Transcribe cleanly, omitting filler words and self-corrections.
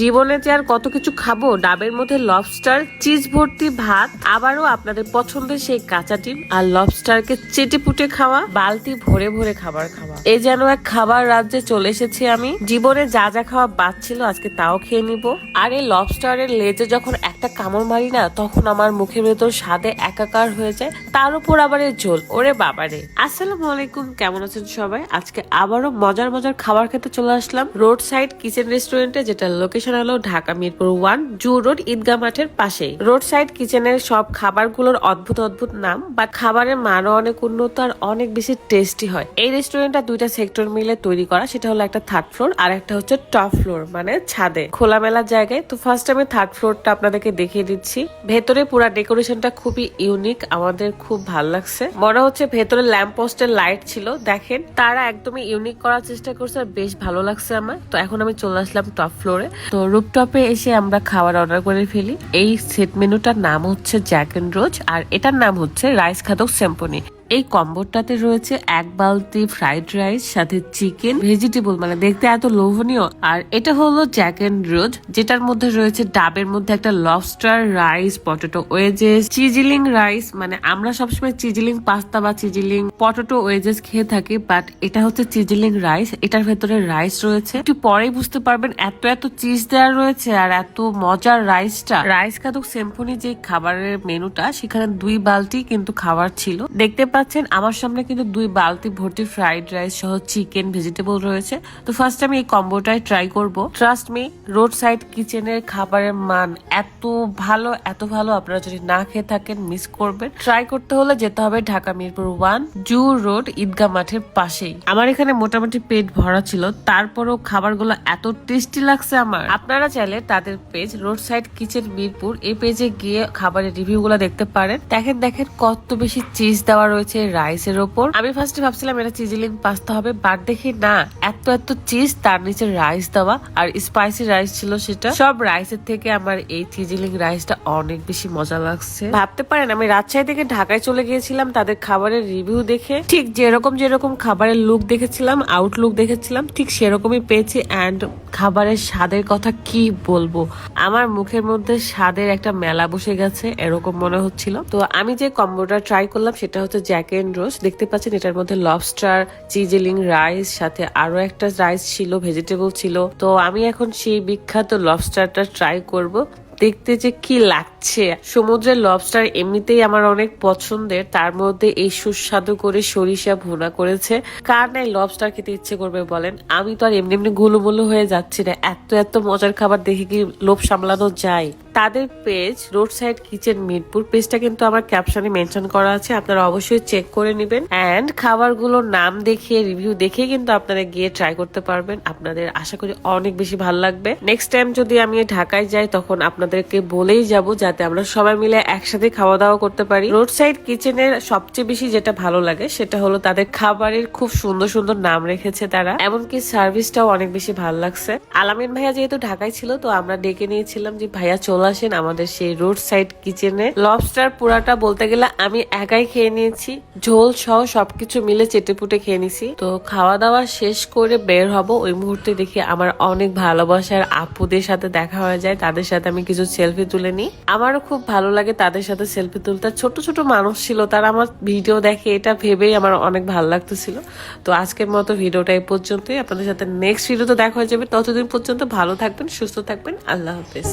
জীবনে যে আর কত কিছু খাবো, ডাবের মধ্যে লবস্টার, চিজ ভর্তি ভাত, আবারও আপনাদের পছন্দের সেই কাঁচা ডিম আর লবস্টারকে চেটে পুটে খাওয়া, বালতি ভরে ভরে খাবার খাওয়া। এই যেন এক খাবার রাজ্যে চলে এসেছি আমি। জীবনে যা যা খাওয়া বাদ ছিল আজকে তাও খেয়ে নিব। আর এই লবস্টারের লেজে যখন একটা কামড় মারি না, তখন আমার মুখের ভেতর স্বাদে একাকার হয়ে যায়। তার উপর আবার এই ঝোল, ওরে বাবারে। আসসালামু আলাইকুম, কেমন আছেন সবাই? আজকে আবারও মজার মজার খাবার খেতে চলে আসলাম রোড সাইড কিচেন রেস্টুরেন্টে, যেটা লোকেশন হলো ঢাকা মিরপুর 1 জু রোড ঈদগাহ মাঠের পাশেই। রোড সাইড কিচেনের সব খাবারগুলোর অদ্ভুত অদ্ভুত নাম, বাট খাবারের মানও অনেক উন্নত আর অনেক বেশি টেস্টি হয়। এই রেস্টুরেন্টটা দুইটা সেক্টর মিলে তৈরি করা, সেটা হলো একটা থার্ড ফ্লোর আর একটা হচ্ছে টপ ফ্লোর, মানে ছাদে খোলামেলা জায়গায়। তো ফার্স্ট আমি থার্ড ফ্লোরটা আপনাদেরকে দেখিয়ে দিচ্ছি। ভেতরে পুরা ডেকোরেশনটা খুবই ইউনিক, আমাদের খুব ভালো লাগছে। মনে হচ্ছে ভেতরে ল্যাম্প পোস্টের লাইট ছিল, দেখেন তারা একদমই ইউনিক করার চেষ্টা করছে, আর বেশ ভালো লাগছে আমার। তো এখন আমি চলে আসলাম টপ ফ্লোরে। তো রুফটপে এসে আমরা খাবার অর্ডার করে ফেলি। এই সেট মেনুটার নাম হচ্ছে জ্যাক এন্ড রোজ, আর এটার নাম হচ্ছে রাইস খাদক সিম্ফনি। এই কম্বোটাতে রয়েছে এক বালতি ফ্রাইড রাইস, সাথে চিকেন, ভেজিটেবল, মানে দেখতে এত লোভনীয়। আর এটা হলো জ্যাক এন্ড রোজ, যেটার মধ্যে রয়েছে ডাবের মধ্যে একটা lobster, rice, potato wedges, sizzling rice. মানে আমরা সবসময় চিজিলিং পাস্তা বা চিজিলিং পটেটো ওয়েজেস খেয়ে থাকি, বাট এটা হচ্ছে চিজিলিং রাইস। এটার ভেতরে রাইস রয়েছে, একটু পরেই বুঝতে পারবেন এত এত চিজ দেওয়া রয়েছে আর এত মজার রাইসটা। রাইস খাদক সিম্ফনি যে খাবারের মেনুটা, সেখানে 2 বালতি কিন্তু খাবার ছিল। দেখতে পাচ্ছেন আমার সামনে কিন্তু 2 বালতি ভর্তি ফ্রাইড রাইস সহ চিকেন, ভেজিটেবল রয়েছে। তো ফার্স্ট আমি এই কম্বোটাই ট্রাই করব। ট্রাস্ট মি, রোড সাইড কিচেনের খাবারের মান এত ভালো, এত ভালো, আপনারা যদি না খেয়ে থাকেন মিস করবেন। ট্রাই করতে হলে যেতে হবে ঢাকা মিরপুর 1 জু রোড ঈদগাহ মাঠের পাশেই। আমার এখানে মোটামুটি পেট ভরা ছিল, তারপরও খাবারগুলো এত টেস্টি লাগছে আমার। আপনারা চাইলে তাদের page road side kitchen Mirpur, এই পেজে গিয়ে খাবারের রিভিউ গুলো দেখতে পারেন। দেখেন দেখেন কত বেশি চিজ দেওয়া রয়েছে রাইসের ওপর। আমি ফার্স্টে ভাবছিলাম এটা চিজিলিং পাস্তা হবে, বাট দেখি না, এত এত চিজ, তার নিচে রাইস দেওয়া, আর স্পাইসি রাইস ছিল সেটা। সব রাইসের থেকে আমার এই চিজিলিং রাইসটা অনেক বেশি মজা লাগছে। ভাবতে পারেন আমি রাজশাহী থেকে ঢাকায় চলে গিয়েছিলাম তাদের খাবারের রিভিউ দেখে। ঠিক যেরকম খাবারের লুক দেখেছিলাম, আউটলুক দেখেছিলাম, ঠিক সেরকমই পেয়েছি। অ্যান্ড খাবারের স্বাদের কথা কি বলবো, আমার মুখের মধ্যে স্বাদের একটা মেলা বসে গেছে, এরকম মনে হচ্ছিল। তো আমি যে কম্বোটা ট্রাই করলাম সেটা হচ্ছে জ্যাক এন্ড রোজ। দেখতে পাচ্ছেন এটার মধ্যে লবস্টার, চিজিলিং রাইস, সাথে আরো একটা রাইস ছিল, ভেজিটেবল ছিল। তো আমি এখন সেই বিখ্যাত লবস্টারটা ট্রাই করব, দেখতে যে কি লাগছে। সমুদ্রের লবস্টার এমনিতেই আমার অনেক পছন্দের, তার মধ্যে এই সুস্বাদু করে সরিষা ভুনা করেছে। কার নাই লবস্টার খেতে ইচ্ছে করবে বলেন? আমি তো আর এমনি এমনি গুলুমুলু হয়ে যাচ্ছি না, এত এত মজার খাবার দেখে কি লোভ সামলানো যায়? তাদের page road side kitchen Mirpur, পেজটা কিন্তু আমার ক্যাপশনে মেনশন করা আছে, আপনারা অবশ্যই চেক করে নেবেন। এন্ড খাবারগুলোর নাম দেখিয়ে, রিভিউ দেখে কিন্তু আপনারা গিয়ে ট্রাই করতে পারবেন। আপনাদের আশা করি অনেক বেশি ভালো লাগবে। নেক্সট টাইম যদি আমি ঢাকায় যাই, তখন আপনাদেরকে বলেই যাব, যাতে আমরা সবাই মিলে একসাথে খাওয়া দাওয়া করতে পারি। রোড সাইড কিচেনের সবচেয়ে বেশি যেটা ভালো লাগে সেটা হলো তাদের খাবারের খুব সুন্দর সুন্দর নাম রেখেছে তারা, এমনকি সার্ভিসটাও অনেক বেশি ভালো লাগছে। আলামিন ভাইয়া যেহেতু ঢাকায় ছিল, তো আমরা ডেকে নিয়েছিলাম যে ভাইয়া চলে আসেন আমাদের সেই রোড সাইড কিচেনে। লবস্টার পুরাটা বলতে গেলে আমি একাই খেয়ে নিয়েছি, ঝোল সহ সবকিছু মিলে চেটেপুটে খেয়ে নিছি। তো খাওয়া দাওয়া শেষ করে বের হব, ওই মুহূর্তে দেখি আমার অনেক ভালোবাসার আপুদের সাথে দেখা হয়ে যায়। তাদের সাথে আমি কিছু সেলফি তুলে নিই, আমারও খুব ভালো লাগে তাদের সাথে সেলফি তুলতে। ছোট ছোট মানুষ ছিল, তারা আমার ভিডিও দেখে, এটা ভেবেই আমার অনেক ভালো লাগতেছিল। তো আজকের মতো ভিডিওটা এই পর্যন্তই, আপনাদের সাথে নেক্সট ভিডিওতে দেখা হয়ে যাবে। ততদিন পর্যন্ত ভালো থাকবেন, সুস্থ থাকবেন, আল্লাহ হাফেজ।